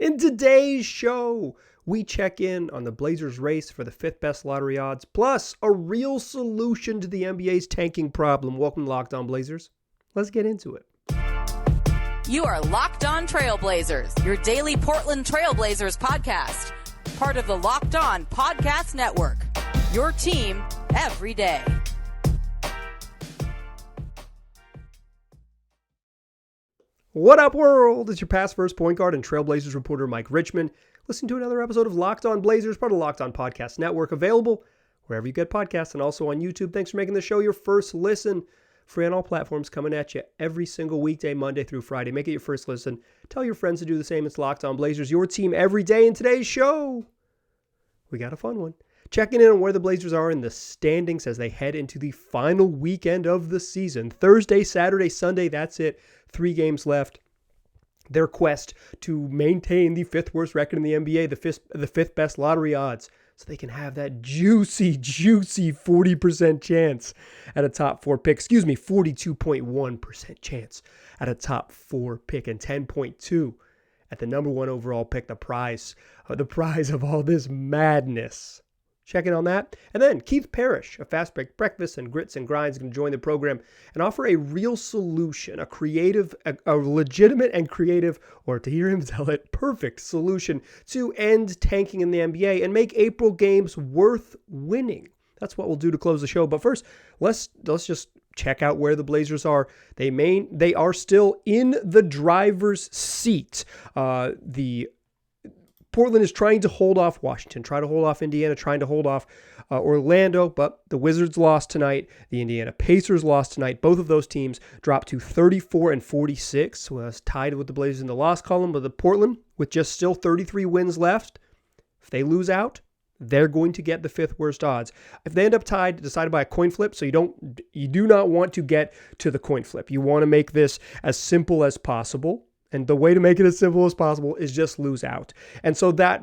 In today's show, we check in on the Blazers' race for the 5th best lottery odds, plus a real solution to the NBA's tanking problem. Welcome to Locked On Blazers. Let's get into it. You are Locked On Trailblazers, your daily Portland Trailblazers podcast. Part of the Locked On Podcast Network, your team every day. What up, world? It's your past first point guard and Trailblazers reporter Mike Richmond. Listen to another episode of Locked On Blazers, part of the Locked On Podcast Network, available wherever you get podcasts and also on YouTube. Thanks for making the show your first listen. Free on all platforms, coming at you every single weekday, Monday through Friday. Make it your first listen. Tell your friends to do the same. It's Locked On Blazers, your team every day. In today's show, we got a fun one. Checking in on where the Blazers are in the standings as they head into the final weekend of the season. Thursday, Saturday, Sunday, that's it. 3 games left. Their quest to maintain the 5th worst record in the NBA, the fifth best lottery odds, so they can have that juicy 40% chance at a top 4 pick. 42.1% chance at a top 4 pick and 10.2 at the number 1 overall pick. The prize of all this madness. Checking on that. And then Keith Parish of Fastbreak Breakfast and Grits and Grinds is going to join the program and offer a real solution, a legitimate and creative, or to hear him tell it, perfect solution to end tanking in the NBA and make April games worth winning. That's what we'll do to close the show. But first, let's just check out where the Blazers are. They are still in the driver's seat. Portland is trying to hold off Washington, trying to hold off Indiana, trying to hold off Orlando, but the Wizards lost tonight. The Indiana Pacers lost tonight. Both of those teams dropped to 34 and 46, so it's tied with the Blazers in the loss column. But the Portland, with just still 33 wins left, if they lose out, they're going to get the 5th worst odds. If they end up tied, decided by a coin flip, so you do not want to get to the coin flip. You want to make this as simple as possible. And the way to make it as simple as possible is just lose out. And so that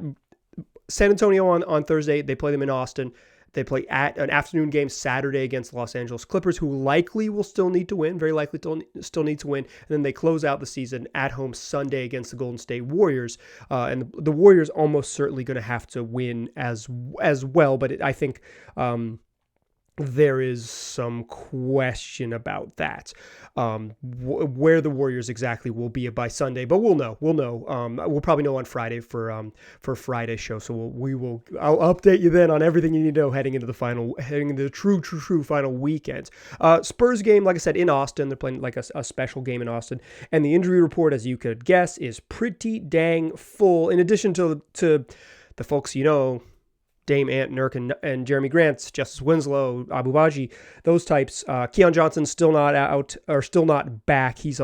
San Antonio on Thursday, they play them in Austin. They play at an afternoon game Saturday against the Los Angeles Clippers, who likely will still need to win, very likely still need to win. And then they close out the season at home Sunday against the Golden State Warriors. And the Warriors almost certainly going to have to win as well. But I think there is some question about that, where the Warriors exactly will be by Sunday, but we'll know. We'll probably know on Friday for Friday's show. So I'll update you then on everything you need to know heading into the true final weekend. Spurs game, like I said, in Austin. They're playing like a special game in Austin, and the injury report, as you could guess, is pretty dang full. In addition to the folks Dame, Ant, Nurk, and Jeremy Grant, Justice Winslow, Abu Baji, those types. Keon Johnson's still not out, or still not back. He's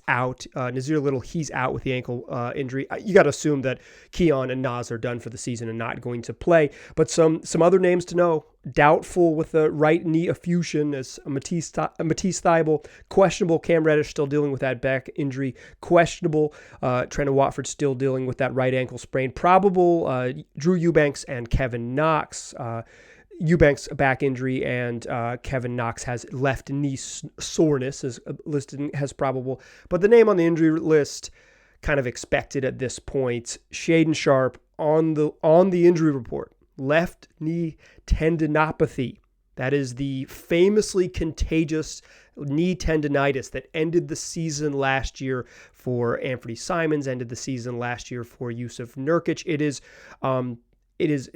out. Nazir Little, he's out with the ankle injury. You got to assume that Keon and Naz are done for the season and not going to play. But some other names to know. Doubtful with the right knee effusion as Matisse Thybulle. Questionable Cam Reddish still dealing with that back injury. Questionable Trent Watford still dealing with that right ankle sprain. Probable Drew Eubanks and Kevin Knox. Eubanks back injury and Kevin Knox has left knee soreness is listed as probable. But the name on the injury list, kind of expected at this point. Shaedon Sharpe on the injury report. Left knee tendinopathy. That is the famously contagious knee tendinitis that ended the season last year for Anthony Simons, ended the season last year for Jusuf Nurkic. It's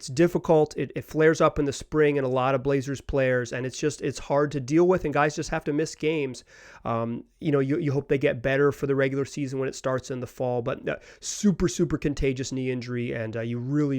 difficult. It flares up in the spring in a lot of Blazers players, and it's hard to deal with, and guys just have to miss games. You hope they get better for the regular season when it starts in the fall, but super contagious knee injury, and you really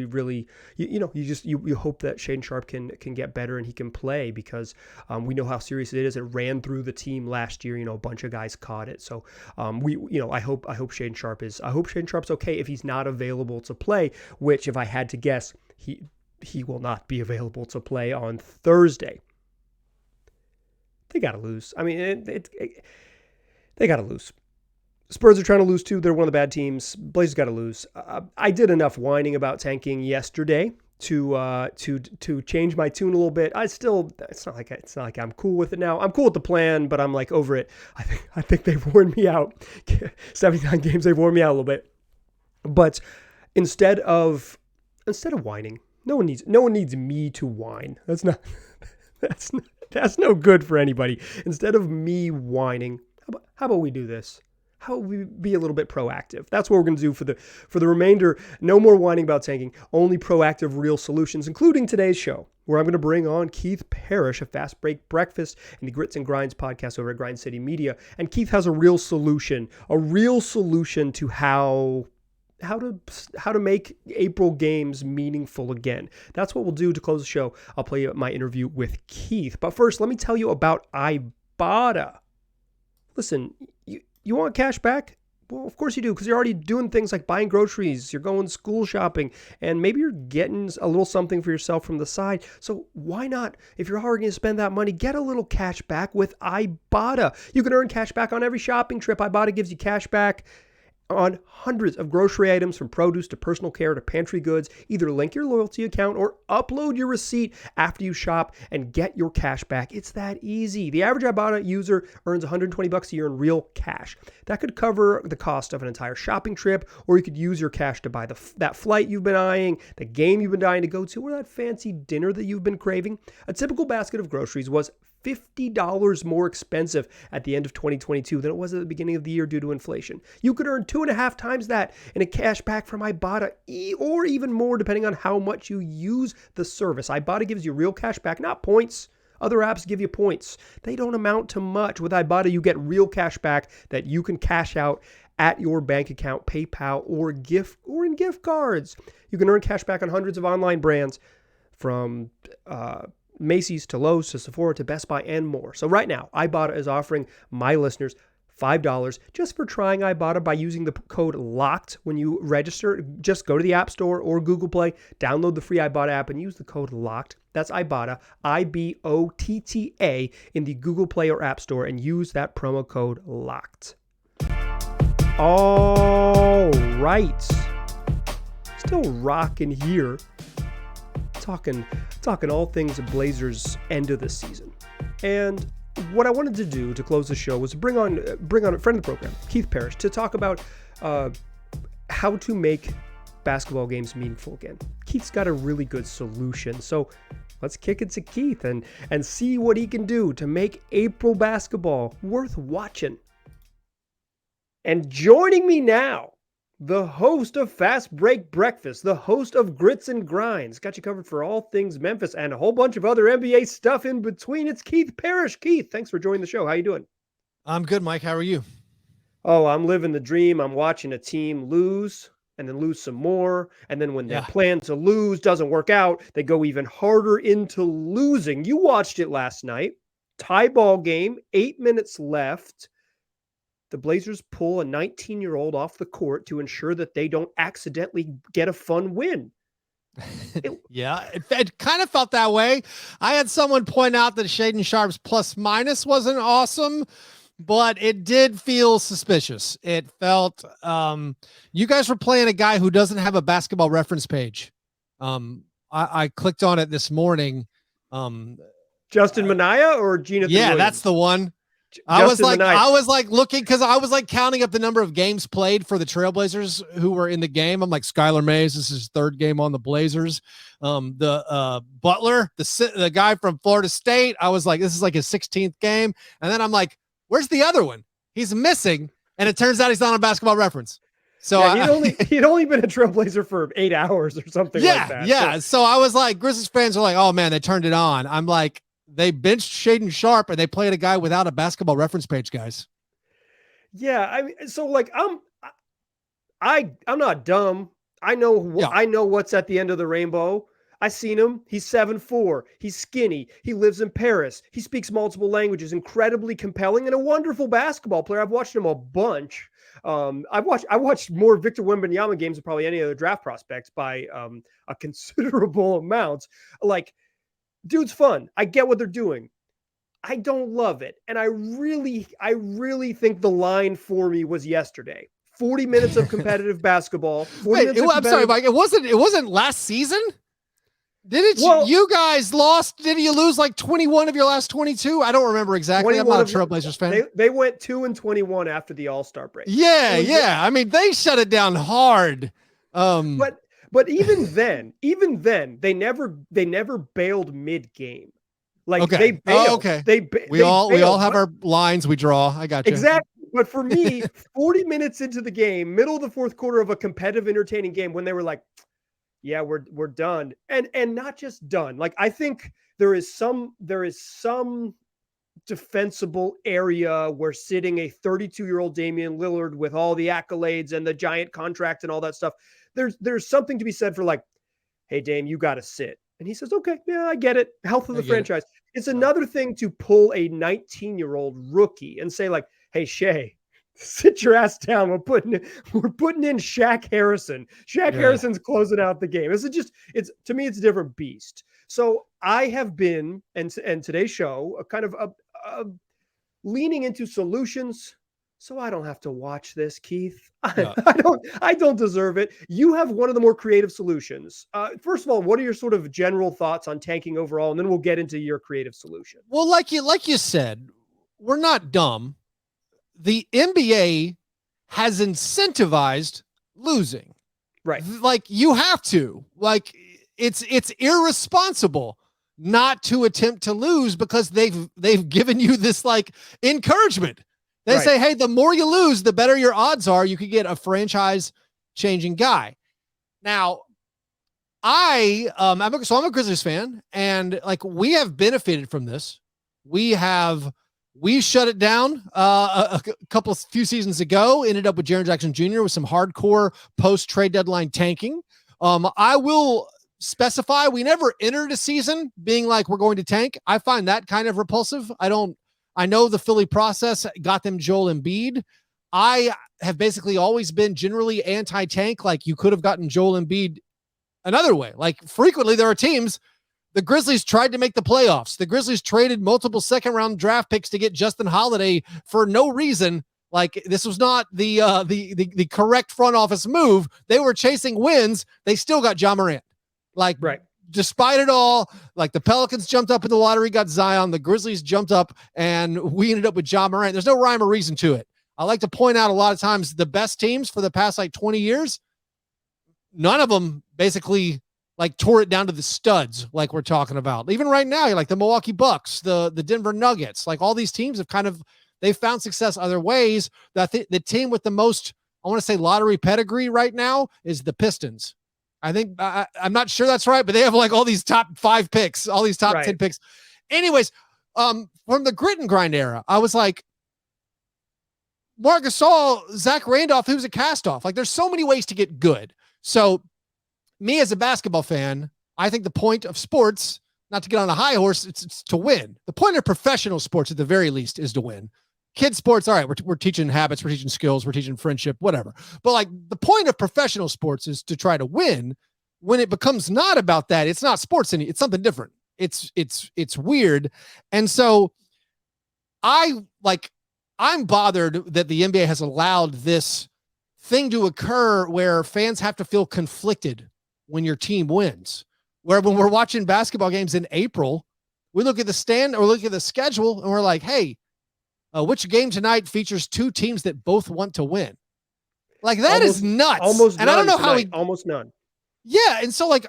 you hope that Shaedon Sharpe can get better and he can play, because we know how serious it is. It ran through the team last year. A bunch of guys caught it, so I hope Shaedon Sharpe's okay. If he's not available to play, which, if I had to guess, he will not be available to play on Thursday. They got to lose. I mean, they got to lose. Spurs are trying to lose too. They're one of the bad teams. Blazers got to lose. I did enough whining about tanking yesterday to change my tune a little bit. It's not like I'm cool with it now. I'm cool with the plan, but I'm like over it. I think they've worn me out. 79 games, they've worn me out a little bit. But instead of whining, no one needs me to whine. That's no good for anybody. Instead of me whining, how about we do this? How about we be a little bit proactive? That's what we're going to do for the remainder. No more whining about tanking, only proactive, real solutions, including today's show, where I'm going to bring on Keith Parish of Fastbreak Breakfast and the Grits and Grinds podcast over at Grind City Media. And Keith has a real solution to how to make April games meaningful again. That's what we'll do to close the show. I'll play my interview with Keith. But first, let me tell you about Ibotta. Listen, you want cash back? Well, of course you do, because you're already doing things like buying groceries, you're going school shopping, and maybe you're getting a little something for yourself from the side. So why not, if you're already going to spend that money, get a little cash back with Ibotta. You can earn cash back on every shopping trip. Ibotta gives you cash back on hundreds of grocery items, from produce to personal care to pantry goods. Either link your loyalty account or upload your receipt after you shop and get your cash back. It's that easy. The average Ibotta user earns $120 a year in real cash. That could cover the cost of an entire shopping trip, or you could use your cash to buy that flight you've been eyeing, the game you've been dying to go to, or that fancy dinner that you've been craving. A typical basket of groceries was $50 more expensive at the end of 2022 than it was at the beginning of the year due to inflation. You could earn 2.5 times that in a cash back from Ibotta, or even more depending on how much you use the service. Ibotta gives you real cash back, not points. Other apps give you points. They don't amount to much. With Ibotta, you get real cash back that you can cash out at your bank account, PayPal, or in gift cards. You can earn cash back on hundreds of online brands, from Macy's to Lowe's to Sephora to Best Buy and more. So right now, Ibotta is offering my listeners $5 just for trying Ibotta by using the code LOCKED when you register. Just go to the App Store or Google Play, download the free Ibotta app, and use the code LOCKED. That's Ibotta, Ibotta, in the Google Play or App Store, and use that promo code LOCKED. All right. Still rocking here. Talking all things Blazers end of the season. And what I wanted to do to close the show was bring on a friend of the program, Keith Parish, to talk about how to make basketball games meaningful again. Keith's got a really good solution. So let's kick it to Keith and see what he can do to make April basketball worth watching. And joining me now, the host of Fast Break Breakfast, the host of Grits and Grinds, got you covered for all things Memphis and a whole bunch of other NBA stuff in between. It's Keith Parish. Keith, thanks for joining the show. How you doing? I'm good, Mike. How are you? Oh, I'm living the dream. I'm watching a team lose and then lose some more. And then when their plan to lose doesn't work out, they go even harder into losing. You watched it last night. Tie ball game, 8 minutes left. The Blazers pull a 19-year-old off the court to ensure that they don't accidentally get a fun win. Yeah, it kind of felt that way. I had someone point out that Shaedon Sharpe's plus minus wasn't awesome, but it did feel suspicious. It felt you guys were playing a guy who doesn't have a basketball reference page. I clicked on it this morning. Justin Minaya or Gina? Yeah, Williams? That's the one. I was like looking, because I was like counting up the number of games played for the Trailblazers who were in the game. I'm like, Skylar Mays, this is his third game on the Blazers. The Butler, the guy from Florida State, I was like, this is like his 16th game. And then I'm like, where's the other one? He's missing. And it turns out he's not on Basketball Reference. So he'd only been a Trailblazer for 8 hours or something like that. Yeah. So I was like, Grizzlies fans are like, oh man, they turned it on. I'm like, they benched Shaedon Sharpe and they played a guy without a basketball reference page, guys. Yeah, I mean, so like I'm not dumb. I know what's at the end of the rainbow. I seen him. He's 7'4". He's skinny. He lives in Paris. He speaks multiple languages. Incredibly compelling and a wonderful basketball player. I've watched him a bunch. I watched more Victor Wembanyama games than probably any other draft prospects by a considerable amount. Like, dude's fun. I get what they're doing. I don't love it. And I really think the line for me was yesterday. 40 minutes of competitive basketball. I'm sorry, Mike. It wasn't last season? You guys lost? Did you lose like 21 of your last 22? I don't remember exactly. I'm not a Trailblazers fan. They went 2-21 after the All-Star break. Yeah. I mean, they shut it down hard. But even then, they never bailed mid-game. Like they bailed. We all have our lines we draw. I got you. Exactly. But for me, 40 minutes into the game, middle of the fourth quarter of a competitive, entertaining game, when they were like, yeah, we're done. And not just done. Like, I think there is some defensible area where sitting a 32-year-old Damian Lillard with all the accolades and the giant contract and all that stuff, there's something to be said for like, hey, Dame, you got to sit. And he says, okay, yeah, I get it. Health of the franchise. It's another thing to pull a 19-year-old rookie and say like, hey, Shea, sit your ass down. We're putting in Shaq Harrison. Harrison's closing out the game. To me, it's a different beast. So I have been, and today's show, a kind of leaning into solutions. So I don't have to watch this, Keith. I don't deserve it. You have one of the more creative solutions. First of all, what are your sort of general thoughts on tanking overall? And then we'll get into your creative solution. Well, like you said, we're not dumb. The NBA has incentivized losing. Right. Like you have to. Like it's irresponsible not to attempt to lose because they've given you this like encouragement. They say, hey, the more you lose, the better your odds are. You could get a franchise-changing guy. Now, I'm a Grizzlies fan, and like we have benefited from this. We shut it down a few seasons ago. Ended up with Jaren Jackson Jr. with some hardcore post-trade deadline tanking. I will specify we never entered a season being like we're going to tank. I find that kind of repulsive. I know the Philly process got them Joel Embiid. I have basically always been generally anti-tank. Like you could have gotten Joel Embiid another way. Like frequently there are teams, the Grizzlies tried to make the playoffs. The Grizzlies traded multiple second-round draft picks to get Justin Holiday for no reason. Like this was not the correct front office move. They were chasing wins. They still got Ja Morant. Like right. Despite it all, like the Pelicans jumped up in the lottery, got Zion. The Grizzlies jumped up, and we ended up with Ja Morant. There's no rhyme or reason to it. I like to point out a lot of times the best teams for the past like 20 years, none of them basically like tore it down to the studs like we're talking about. Even right now, you're like the Milwaukee Bucks, the Denver Nuggets, like all these teams have they've found success other ways. The team with the most, I want to say lottery pedigree right now is the Pistons. I think I'm not sure that's right, but they have like all these top 5 picks, all these top 10 picks. Anyways, from the grit and grind era, I was like, Marc Gasol, Zach Randolph, who's a cast off. Like there's so many ways to get good. So me as a basketball fan, I think the point of sports, not to get on a high horse, it's to win. The point of professional sports at the very least is to win. Kids sports, all right, we're teaching habits, we're teaching skills, we're teaching friendship, whatever. But like the point of professional sports is to try to win. When it becomes not about that, it's not sports it's something different. It's weird. And so I'm bothered that the NBA has allowed this thing to occur where fans have to feel conflicted when your team wins. Where when we're watching basketball games in April, we look at the schedule and we're like, hey, which game tonight features 2 teams that both want to win? Like that is nuts. Almost and none I don't know tonight. how almost none. Yeah. And so like,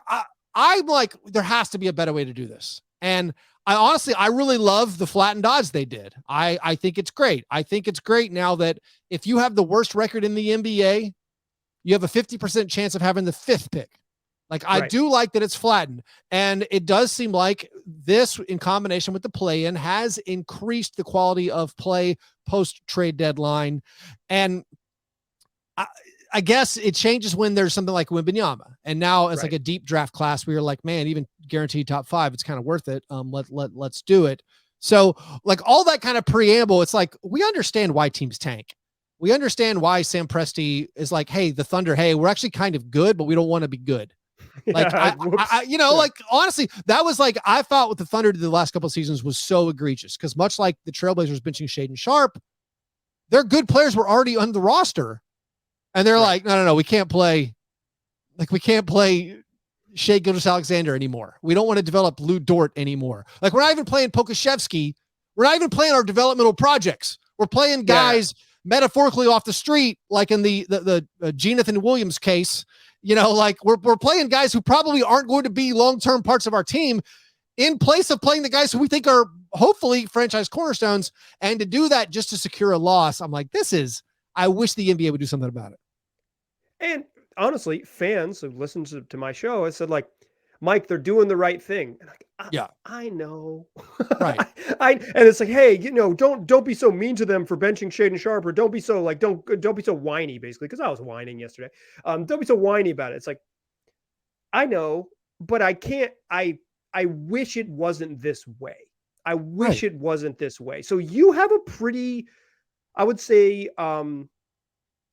I'm like, there has to be a better way to do this. And I really love the flattened odds they did. I think it's great. I think it's great now that if you have the worst record in the NBA, you have a 50% chance of having the 5th pick. Like I do like that it's flattened, and it does seem like this in combination with the play-in has increased the quality of play post-trade deadline. And I guess it changes when there's something like Wembanyama, and now it's like a deep draft class where you're like, man, even guaranteed top 5, it's kind of worth it. Let's do it. So like all that kind of preamble, it's like, we understand why teams tank. We understand why Sam Presti is like, hey, the Thunder, hey, we're actually kind of good, but we don't want to be good. Like, like honestly, that was like, I thought what the Thunder did the last couple of seasons was so egregious, because much like the Trailblazers benching Shaedon Sharpe, their good players were already on the roster. And they're like, no, we can't play. Like, we can't play, Shai Gilgeous-Alexander anymore. We don't want to develop Lou Dort anymore. Like, we're not even playing Pokashevsky. We're not even playing our developmental projects. We're playing guys metaphorically off the street, like in the Jonathan Williams case. Like we're playing guys who probably aren't going to be long-term parts of our team in place of playing the guys who we think are hopefully franchise cornerstones. And to do that just to secure a loss, I'm like, I wish the NBA would do something about it. And honestly, fans who listened to my show, I said, like, Mike, they're doing the right thing. And I know. Right. And it's like, hey, don't be so mean to them for benching Shaedon Sharpe, or don't be so don't be so whiny, basically, because I was whining yesterday. Don't be so whiny about it. It's like, I know, but I can't. I wish it wasn't this way. I wish it wasn't this way. So you have a pretty, I would say,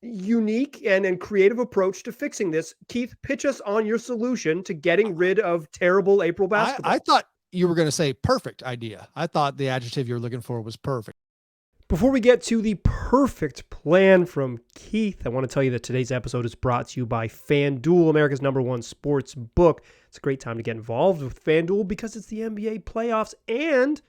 unique and creative approach to fixing this. Keith, pitch us on your solution to getting rid of terrible April basketball. I thought you were going to say perfect idea. I thought the adjective you were looking for was perfect. Before we get to the perfect plan from Keith, I want to tell you that today's episode is brought to you by FanDuel, America's #1 sports book. It's a great time to get involved with FanDuel because it's the NBA playoffs and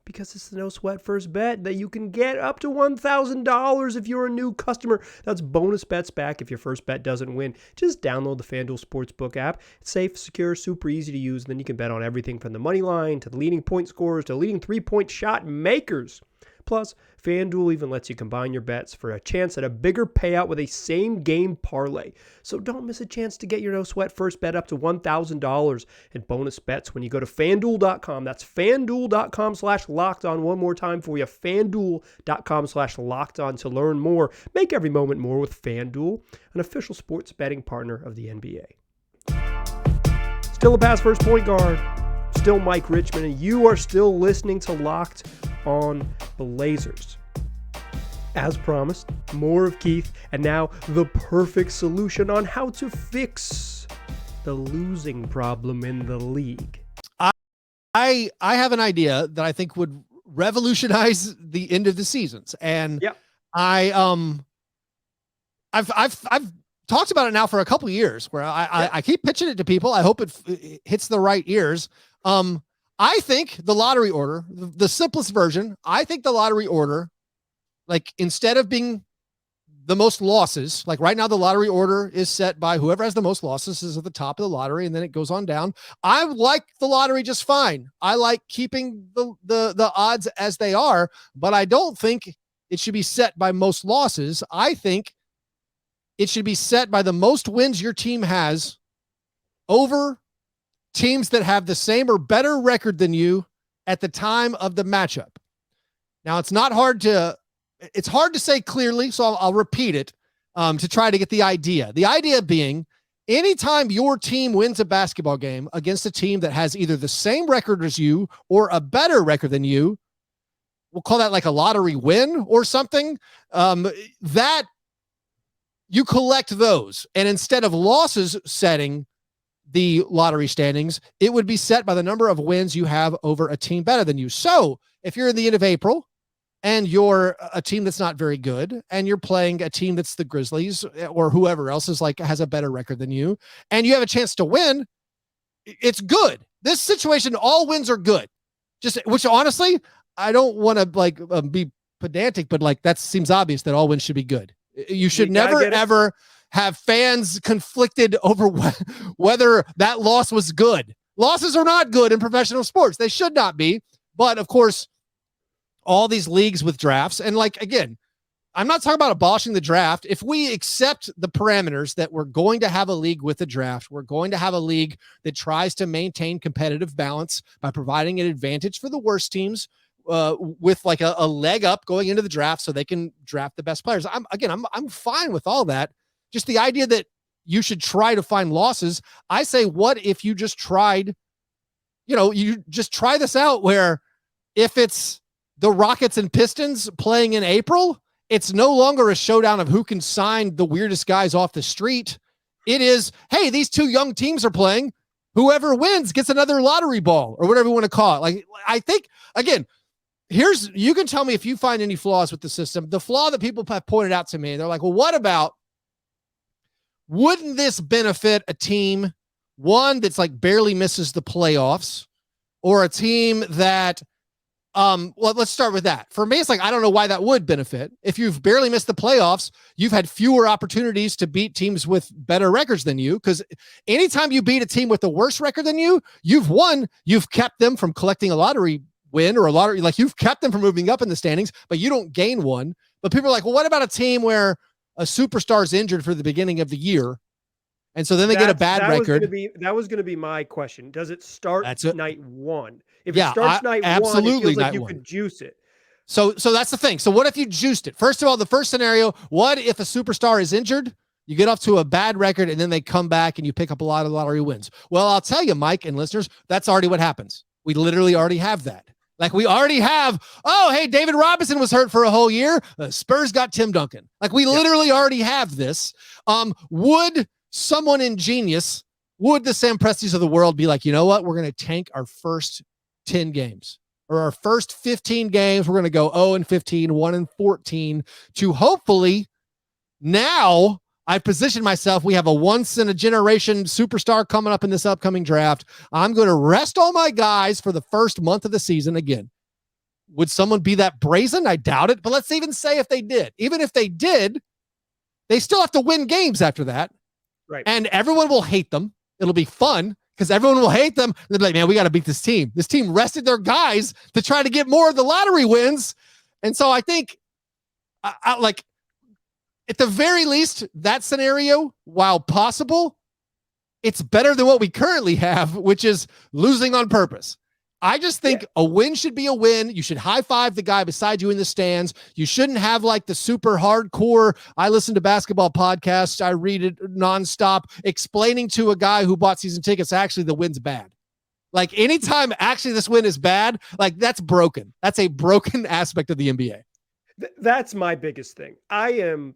because it's the no sweat first bet that you can get up to $1,000 if you're a new customer. That's bonus bets back if your first bet doesn't win. Just download the FanDuel Sportsbook app. It's safe, secure, super easy to use. And then you can bet on everything from the money line to the leading point scorers to leading three-point shot makers. Plus, FanDuel even lets you combine your bets for a chance at a bigger payout with a same-game parlay. So don't miss a chance to get your no-sweat first bet up to $1,000 in bonus bets when you go to FanDuel.com. That's FanDuel.com/LockedOn. One more time for you, FanDuel.com/LockedOn to learn more. Make every moment more with FanDuel, an official sports betting partner of the NBA. Still a pass first point guard. Still Mike Richmond, and you are still listening to Locked on Blazers. As promised, more of Keith, and now the perfect solution on how to fix the losing problem in the league. I have an idea that I think would revolutionize the end of the seasons, and I've talked about it now for a couple of years, where I keep pitching it to people. I hope it hits the right ears. I think the lottery order, the simplest version, I think the lottery order, like, instead of being the most losses, like right now the lottery order is set by whoever has the most losses is at the top of the lottery, and then it goes on down. I like the lottery just fine. I like keeping the odds as they are, but I don't think it should be set by most losses. I think it should be set by the most wins your team has over teams that have the same or better record than you at the time of the matchup. Now, it's hard to say clearly, so I'll repeat it to try to get the idea. The idea being, anytime your team wins a basketball game against a team that has either the same record as you or a better record than you, we'll call that like a lottery win or something, that you collect those. And instead of losses setting the lottery standings, it would be set by the number of wins you have over a team better than you. So if you're in the end of April and you're a team that's not very good, and you're playing a team that's the Grizzlies or whoever else is has a better record than you, and you have a chance to win, it's good. This situation, all wins are good. Which honestly, I don't want to be pedantic, but that seems obvious that all wins should be good. You should never, ever have fans conflicted over whether that loss was good. Losses are not good in professional sports. They should not be. But of course, all these leagues with drafts, and again, I'm not talking about abolishing the draft. If we accept the parameters that we're going to have a league with a draft, we're going to have a league that tries to maintain competitive balance by providing an advantage for the worst teams, with a leg up going into the draft so they can draft the best players. I'm fine with all that. Just the idea that you should try to find losses. I say, what if you just tried, you just try this out where if it's the Rockets and Pistons playing in April, it's no longer a showdown of who can sign the weirdest guys off the street. It is, hey, these two young teams are playing. Whoever wins gets another lottery ball or whatever you want to call it. I think, again, you can tell me if you find any flaws with the system. The flaw that people have pointed out to me, they're like, well, what about, wouldn't this benefit a team one that's like barely misses the playoffs, or a team that, well, let's start with that. For me, it's like, I don't know why that would benefit. If you've barely missed the playoffs, you've had fewer opportunities to beat teams with better records than you. Because anytime you beat a team with a worse record than you, you've won. You've kept them from collecting a lottery win or a lottery. Like, you've kept them from moving up in the standings, but you don't gain one. But people are like, well, what about a team where a superstar is injured for the beginning of the year, and so then they get a bad record? That was going to be my question. Does it start night one? If it starts night absolutely, one, it feels like you one. could juice it. So that's the thing. So what if you juiced it? First of all, the first scenario, what if a superstar is injured? You get off to a bad record, and then they come back and you pick up a lot of lottery wins. Well, I'll tell you, Mike and listeners, that's already what happens. We literally already have that. Like, we already have, oh, hey, David Robinson was hurt for a whole year. Spurs got Tim Duncan. Like, we literally already have this. Would someone ingenious, would the Sam Prestis of the world be like, you know what? We're going to tank our first 10 games or our first 15 games. We're going to go 0-15, 1-14 to hopefully now I've positioned myself. We have a once in a generation superstar coming up in this upcoming draft. I'm going to rest all my guys for the first month of the season again. Would someone be that brazen? I doubt it. But let's even say if they did, even if they did, they still have to win games after that. Right. And everyone will hate them. It'll be fun because everyone will hate them. They'll be like, man, we got to beat this team. This team rested their guys to try to get more of the lottery wins. And so I think like, at the very least, that scenario, while possible, it's better than what we currently have, which is losing on purpose. I just think a win should be a win. You should high five the guy beside you in the stands. You shouldn't have like the super hardcore, I listen to basketball podcasts, I read it nonstop, explaining to a guy who bought season tickets, actually the win's bad. Like, anytime actually this win is bad, like, that's broken. That's a broken aspect of the NBA. That's my biggest thing. I'm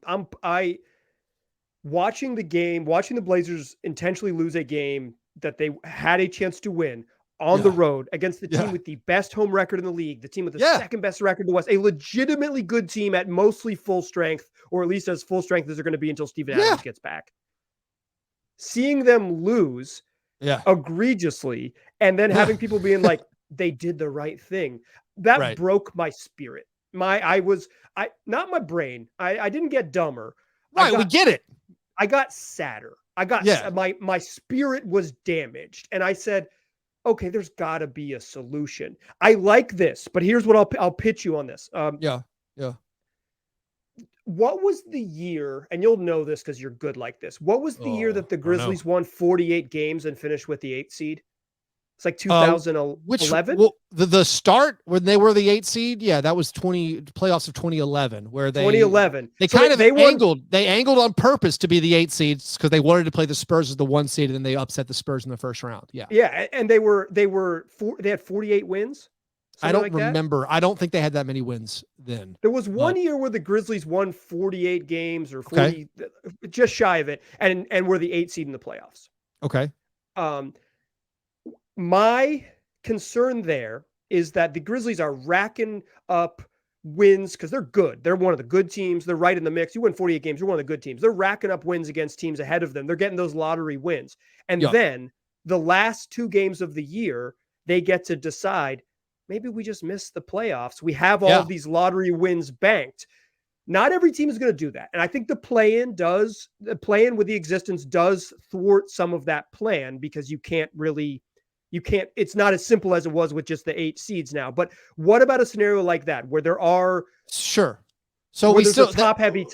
watching the Blazers intentionally lose a game that they had a chance to win on the road against the team with the best home record in the league, the team with the second best record in the West, a legitimately good team at mostly full strength, or at least as full strength as they're going to be until Steven Adams gets back. Seeing them lose egregiously, and then having people being like, they did the right thing. That broke my spirit. Not my brain. I didn't get dumber. Right. We get it. I got sadder. My spirit was damaged. And I said, okay, there's gotta be a solution. I like this, but here's what I'll pitch you on this. What was the year, and you'll know this because you're good like this. What was the year that the Grizzlies won 48 games and finished with the 8th seed? It's like 2011. The start when they were the 8th seed, that was playoffs of 2011, where they angled on purpose to be the 8th seeds because they wanted to play the Spurs as the 1 seed, and then they upset the Spurs in the first round. And they had 48 wins. I don't remember. I don't think they had that many wins then. There was one year where the Grizzlies won 48 games or 40, just shy of it, and were the 8th seed in the playoffs. Okay. My concern there is that the Grizzlies are racking up wins because they're good. They're one of the good teams. They're right in the mix. You win 48 games, you're one of the good teams. They're racking up wins against teams ahead of them. They're getting those lottery wins. And then the last 2 games of the year, they get to decide, maybe we just missed the playoffs. We have all of these lottery wins banked. Not every team is going to do that. And I think the play-in with the existence does thwart some of that plan because it's not as simple as it was with just the 8 seeds now. But what about a scenario like that where there are so we still a top heavy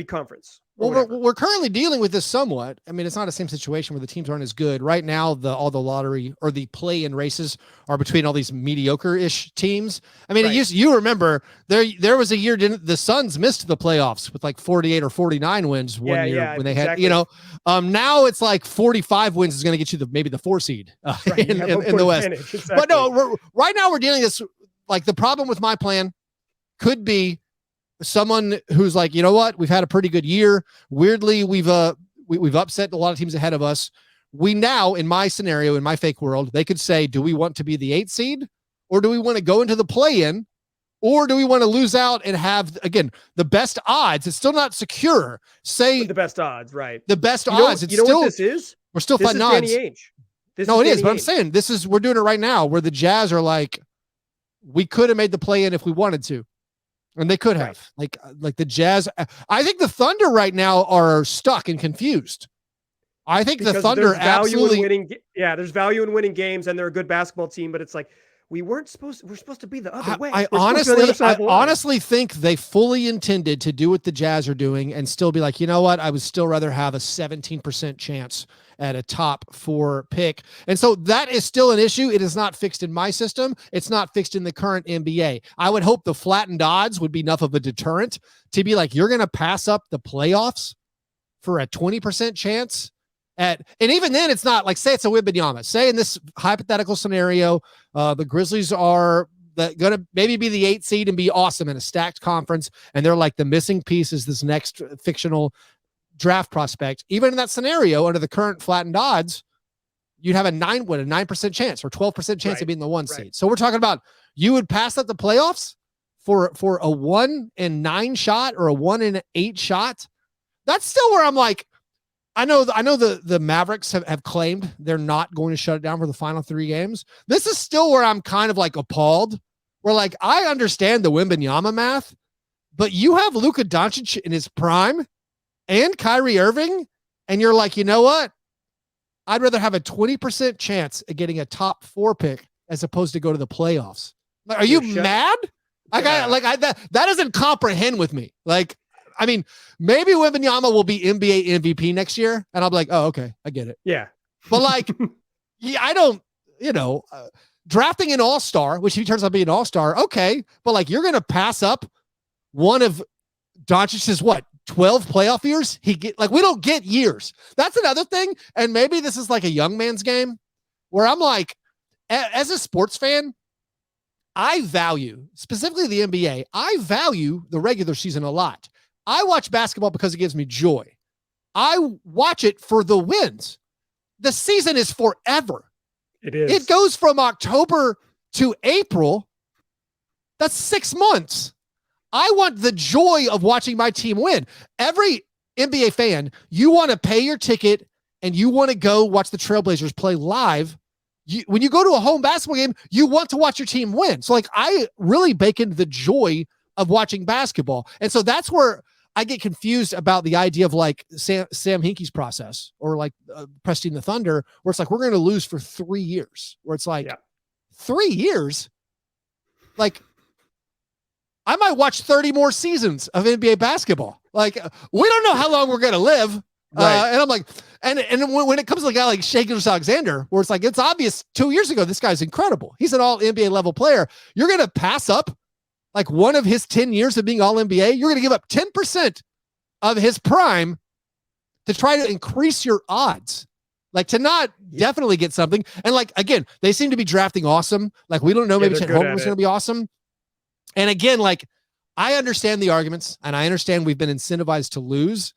conference? Well, we're currently dealing with this somewhat. I mean, it's not the same situation where the teams aren't as good. Right now, all the lottery or the play-in races are between all these mediocre-ish teams. I mean, you remember there was a year the Suns missed the playoffs with like 48 or 49 wins one year when they had, now it's like 45 wins is going to get you maybe the 4 seed in the West. Exactly. But no, right now we're dealing with this, like, the problem with my plan could be someone who's like, you know what, we've had a pretty good year. Weirdly, we've upset a lot of teams ahead of us. We now, in my scenario, in my fake world, they could say, do we want to be the 8th seed, or do we want to go into the play-in, or do we want to lose out and have, again, the best odds? It's still not secure. Say the best odds, right? The best odds. What this is? We're still fighting odds. Danny Ainge. No, it is. But I'm saying we're doing it right now where the Jazz are like, we could have made the play in if we wanted to. And they could have. Right. Like the Jazz. I think the Thunder right now are stuck and confused. I think because the Thunder absolutely. There's value in winning games, and they're a good basketball team, but it's like, we're supposed to be the other way. I honestly think they fully intended to do what the Jazz are doing and still be like, you know what? I would still rather have a 17% chance at a top 4 pick. And so that is still an issue. It is not fixed in my system. It's not fixed in the current NBA. I would hope the flattened odds would be enough of a deterrent to be like, you're going to pass up the playoffs for a 20% chance. And even then, it's not like, say it's a Wembanyama. Say in this hypothetical scenario, the Grizzlies are going to maybe be the 8th seed and be awesome in a stacked conference, and they're like the missing piece is this next fictional draft prospect. Even in that scenario, under the current flattened odds, you'd have a 9% chance or 12% chance of being the 1 seed. So we're talking about you would pass up the playoffs for a 1-9 shot or a 1-8 shot. That's still where I'm like, I know the Mavericks have claimed they're not going to shut it down for the final 3 games. This is still where I'm kind of like appalled. Where like, I understand the Wembanyama math, but you have Luka Doncic in his prime and Kyrie Irving, and you're like, you know what? I'd rather have a 20% chance of getting a top 4 pick as opposed to go to the playoffs. Like, are you mad? That doesn't comprehend with me. Like, I mean, maybe Wembanyama will be NBA MVP next year, and I'll be like, oh, okay, I get it. Yeah. But like, I don't, drafting an all-star, which he turns out to be an all-star, okay, but like, you're going to pass up one of Doncic's 12 playoff years? We don't get years. That's another thing, and maybe this is like a young man's game, where I'm like, as a sports fan, I value, specifically the NBA, I value the regular season a lot. I watch basketball because it gives me joy. I watch it for the wins. The season is forever. It is. It goes from October to April. That's 6 months. I want the joy of watching my team win. Every NBA fan, you want to pay your ticket and you want to go watch the Trailblazers play live. When you go to a home basketball game, you want to watch your team win. So like, I really bake in the joy of watching basketball. And so that's where I get confused about the idea of like Sam Hinkie's process or like Preston the Thunder, where it's like, we're going to lose for 3 years, where it's like 3 years. Like, I might watch 30 more seasons of NBA basketball. Like, we don't know how long we're going to live. And I'm like, and when it comes to a guy like Shai Gilgeous-Alexander, where it's like, it's obvious 2 years ago, this guy's incredible. He's an all NBA level player. You're going to pass up like one of his 10 years of being all NBA. You're going to give up 10% of his prime to try to increase your odds, like to not definitely get something. And like, again, they seem to be drafting awesome. Like, we don't know, maybe Chet Holmgren was going to be awesome. And again, like, I understand the arguments and I understand we've been incentivized to lose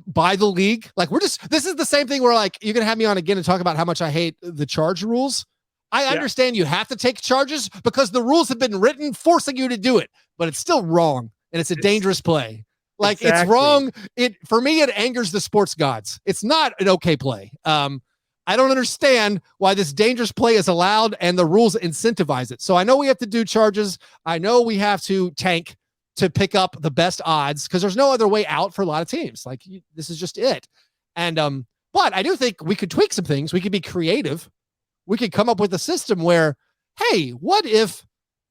by the league. Like, this is the same thing where like, you're going to have me on again and talk about how much I hate the charge rules. I understand you have to take charges because the rules have been written forcing you to do it, but it's still wrong. And it's a dangerous play. Like, It's wrong. For me, it angers the sports gods. It's not an okay play. I don't understand why this dangerous play is allowed and the rules incentivize it. So I know we have to do charges. I know we have to tank to pick up the best odds because there's no other way out for a lot of teams. Like, this is just it. And, but I do think we could tweak some things. We could be creative. We could come up with a system where, hey, what if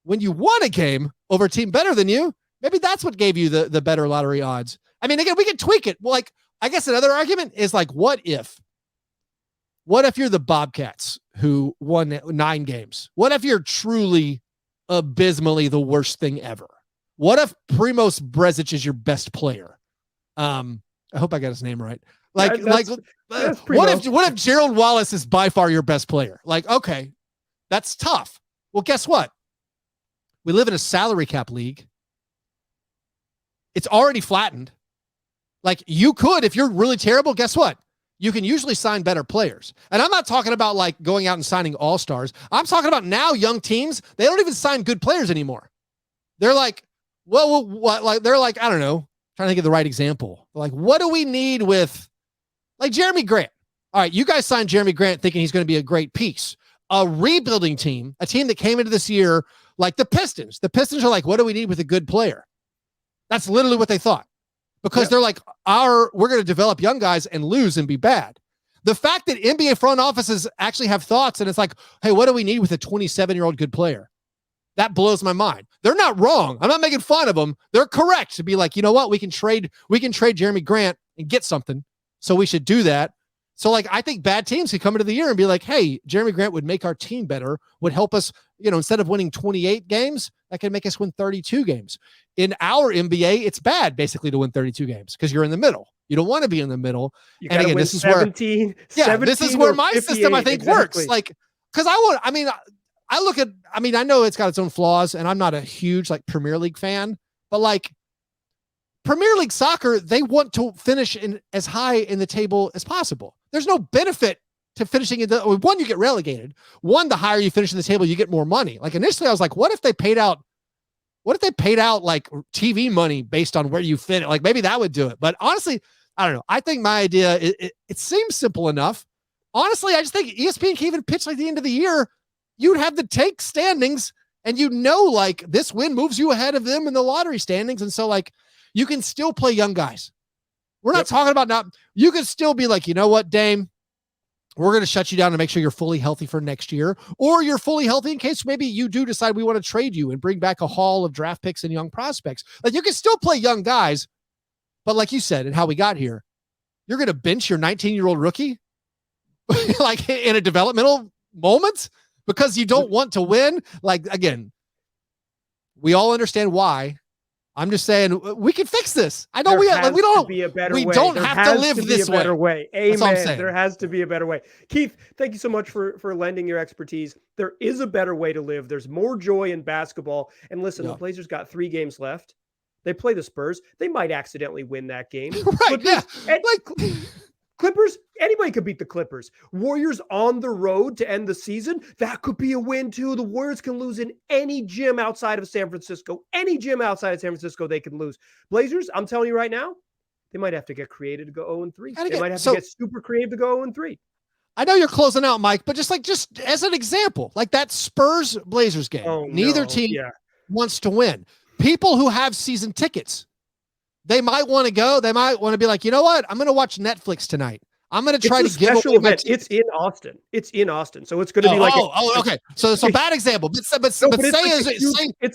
when you won a game over a team better than you, maybe that's what gave you the better lottery odds. I mean, again, we can tweak it. Well, like, I guess another argument is like, what if you're the Bobcats who won 9 games? What if you're truly abysmally the worst thing ever? What if Primoz Brezic is your best player? I hope I got his name right. Like, what if Gerald Wallace is by far your best player? Like, okay, that's tough. Well, guess what? We live in a salary cap league. It's already flattened. Like, you could, if you're really terrible, guess what? You can usually sign better players. And I'm not talking about like going out and signing all-stars. I'm talking about now young teams. They don't even sign good players anymore. They're like, well, what? Like, they're like, I don't know, trying to think of the right example. They're like, what do we need with like Jeremy Grant? All right, you guys signed Jeremy Grant thinking he's going to be a great piece. A rebuilding team, a team that came into this year like the Pistons. The Pistons are like, what do we need with a good player? That's literally what they thought. Because they're like, we're going to develop young guys and lose and be bad. The fact that NBA front offices actually have thoughts and it's like, hey, what do we need with a 27-year-old good player? That blows my mind. They're not wrong. I'm not making fun of them. They're correct to be like, you know what? We can trade Jeremy Grant and get something. So we should do that. So like, I think bad teams could come into the year and be like, hey, Jeremy Grant would make our team better, would help us, instead of winning 28 games, that can make us win 32 games. In our NBA, it's bad basically to win 32 games because you're in the middle. You don't want to be in the middle. You and again, this is 17, this is where my system, I think, works. Like, because I know it's got its own flaws and I'm not a huge like Premier League fan, but like Premier League soccer, they want to finish in as high in the table as possible. There's no benefit to finishing in one, you get relegated. One, the higher you finish in the table, you get more money. Like initially I was like, what if they paid out like TV money based on where you fit? Like maybe that would do it. But honestly, I don't know. I think my idea, it seems simple enough. Honestly, I just think ESPN can even pitch like the end of the year. You'd have the take standings and like this win moves you ahead of them in the lottery standings. And so like you can still play young guys. We're not talking about you could still be like, you know what, Dame, we're going to shut you down to make sure you're fully healthy for next year, or you're fully healthy in case maybe you do decide we want to trade you and bring back a haul of draft picks and young prospects. Like you can still play young guys, but like you said, and how we got here, you're going to bench your 19-year-old rookie like in a developmental moment because you don't want to win. Like, again, we all understand why. I'm just saying we can fix this. I know we don't have to live this way. Amen. There has to be a better way. Keith, thank you so much for lending your expertise. There is a better way to live. There's more joy in basketball. And listen, the Blazers got 3 games left. They play the Spurs. They might accidentally win that game. Right. Clippers, anybody could beat the Clippers. Warriors on the road to end the season. That could be a win too. The Warriors can lose in any gym outside of San Francisco. Any gym outside of San Francisco, they can lose. Blazers, I'm telling you right now, they might have to get creative to go 0-3. They might have to get super creative to go 0-3. I know you're closing out, Mike, but just as an example, like that Spurs Blazers game, neither team wants to win. People who have season tickets, they might want to go. They might want to be like, you know what? I'm going to watch Netflix tonight. I'm going to try to give away my tickets. It's in Austin. So it's going to be like okay. So it's a bad example, but it's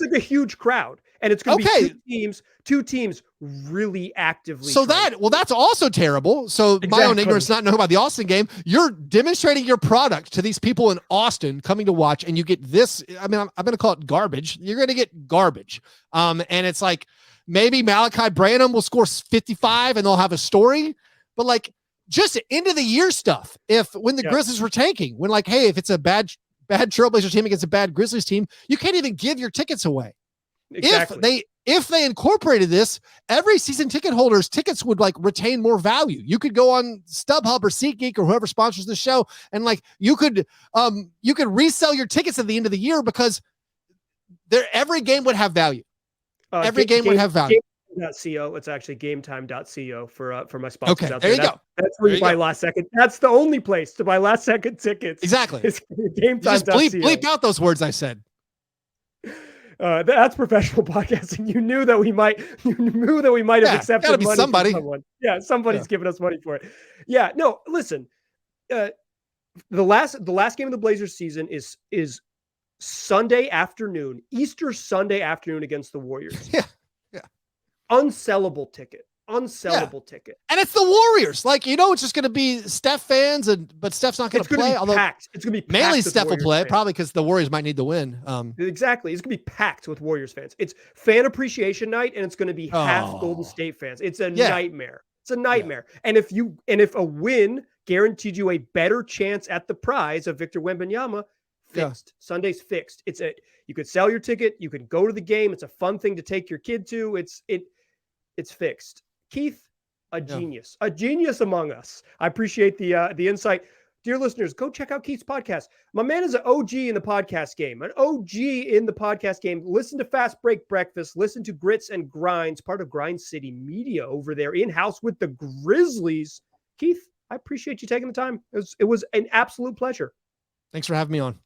like a huge crowd, and it's going to be two teams really actively. So that's also terrible. So my own ignorance, not knowing about the Austin game, you're demonstrating your product to these people in Austin coming to watch, and you get this. I mean, I'm going to call it garbage. You're going to get garbage. And it's like, maybe Malachi Branham will score 55 and they'll have a story, but like just end of the year stuff. When the Grizzlies were tanking, when like, hey, if it's a bad Trailblazer team against a bad Grizzlies team, you can't even give your tickets away. Exactly. If they incorporated this, every season ticket holder's tickets would like retain more value. You could go on StubHub or SeatGeek or whoever sponsors the show, and like you could resell your tickets at the end of the year because every game would have value. Every game would have value. GameTime.co. It's actually GameTime.co for my sponsors out there. There you go. That's where you buy last second. That's the only place to buy last second tickets. Exactly. It's GameTime.co. Just bleep out those words I said. That's professional podcasting. You knew that we might have accepted money from someone. Yeah, somebody's giving us money for it. Yeah, no, listen. The last game of the Blazers season is Sunday afternoon, Easter Sunday afternoon against the Warriors. Yeah. Unsellable ticket. Ticket. And it's the Warriors. Like, it's just going to be Steph fans, but Steph's not going to play. Although packed. It's going to be packed. Mainly Steph will play, probably because the Warriors might need the win. Exactly. It's going to be packed with Warriors fans. It's fan appreciation night, and it's going to be half Golden State fans. It's a nightmare. It's a nightmare. Yeah. And if a win guaranteed you a better chance at the prize of Victor Wembanyama, fixed. Yeah. Sunday's fixed. You could sell your ticket. You can go to the game. It's a fun thing to take your kid to. It's fixed. Keith, a genius among us. I appreciate the insight. Dear listeners, go check out Keith's podcast. My man is an OG in the podcast game. Listen to Fastbreak Breakfast. Listen to Grits and Grinds, part of Grind City Media over there, in-house with the Grizzlies. Keith, I appreciate you taking the time. It was an absolute pleasure. Thanks for having me on.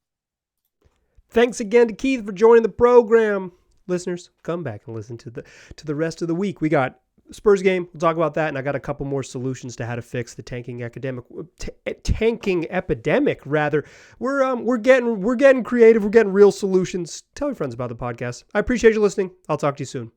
Thanks again to Keith for joining the program. Listeners, come back and listen to the rest of the week. We got Spurs game. We'll talk about that, and I got a couple more solutions to how to fix the tanking epidemic. We're getting creative. We're getting real solutions. Tell your friends about the podcast. I appreciate you listening. I'll talk to you soon.